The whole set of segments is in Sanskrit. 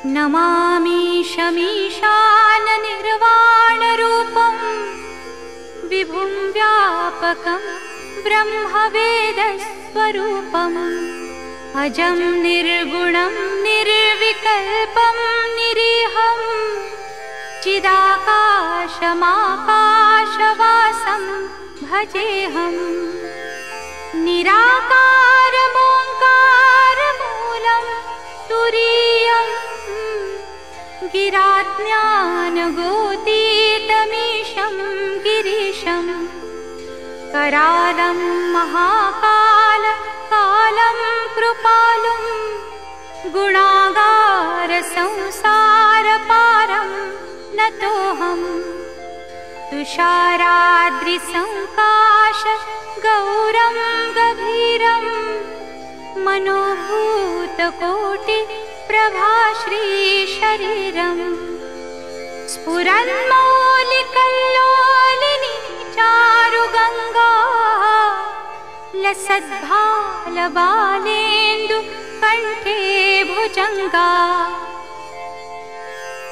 नमामि शमीशाननिर्वाणरूपं विभुं व्यापकं ब्रह्मवेदस्वरूपम् अजं निर्गुणं निर्विकल्पं निरीहं चिदाकाशमाकाशवासं भजेऽहम् निराकारमोङ्कारमूलं तुरीयं गिराज्ञानगोतीतमीशं गिरीशं करालं महाकालं कृपालुं गुणागारसंसारपारं नतोऽहम् तुषाराद्रिसङ्काश गौरं गभीरं मनोभूतकोटिप्रभाश्रीशरीरं स्फुरन्मौलिकल्लोलिनी चारुगङ्गा लसद्भालबालेन्दुकण्ठे भुजङ्गा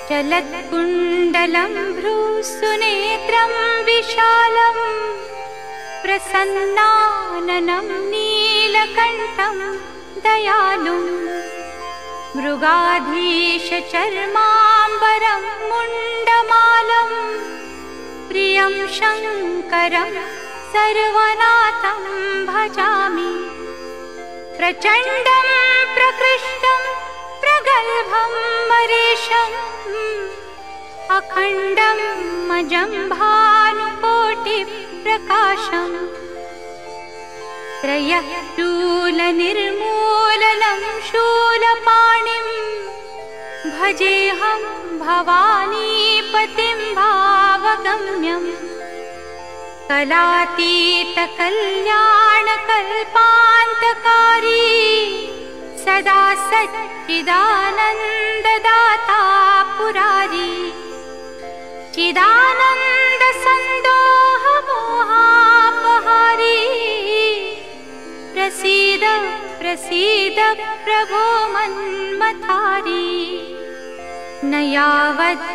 चलत्कुण्डलं भ्रूसुनेत्रं विशालं प्रसन्नाननं नीलकण्ठं दयालुं मृगाधीशचर्माम्बरं मुण्डमालं प्रियं शङ्करं सर्वनाथं भजामि प्रचण्डं प्रकृष्टं प्रगल्भं मरीशम् अखण्डं मजं भानुकोटिप्रकाशम् त्रयशूलनिर्मूलनं शूलपाणिं भजेऽहं भवानीपतिं भावगम्यम् कलातीतकल्याणकल्पान्तकारी सदा सच्चिदानन्ददाता पुरारी चिदानन्दसन्दोहमोहापहारी प्रसीद प्रसीद प्रभो मन्मथारी न यावत्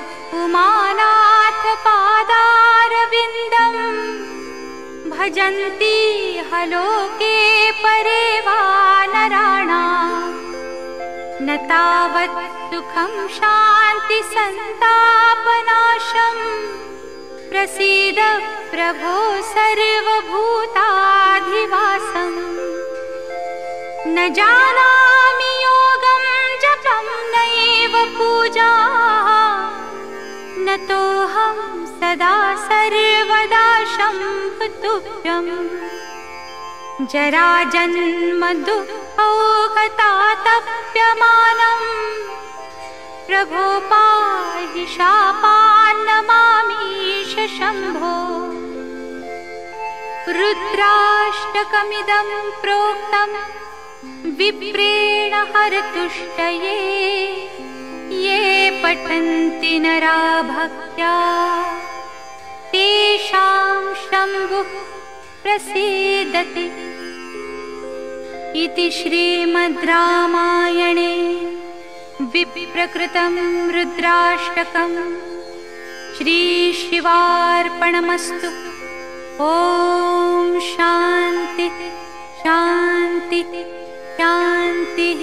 उमानाथ पादारविन्दं भजन्ति हलोके परे वा नराणाम् न तावत् सुखं शान्ति सन्तापनाशं प्रसीद प्रभो सर्वभूताधिवासम् न जानामि योगं जपं नैव पूजा नतोऽहं सदा सर्वदा शम्भुतुभ्यं जराजन्म दुःखौघतातप्यमानं प्रभो पाहि शापान्नमामीश शम्भो रुद्राष्टकमिदं प्रोक्तं विप्रेण हरतुष्टये ये पठन्ति नरा भक्त्या तेषां शम्भुः प्रसीदति इति श्रीमद् रामायणे विप्रकृतं रुद्राष्टकं श्रीशिवार्पणमस्तु। ॐ शान्ति शान्ति शान्तिः।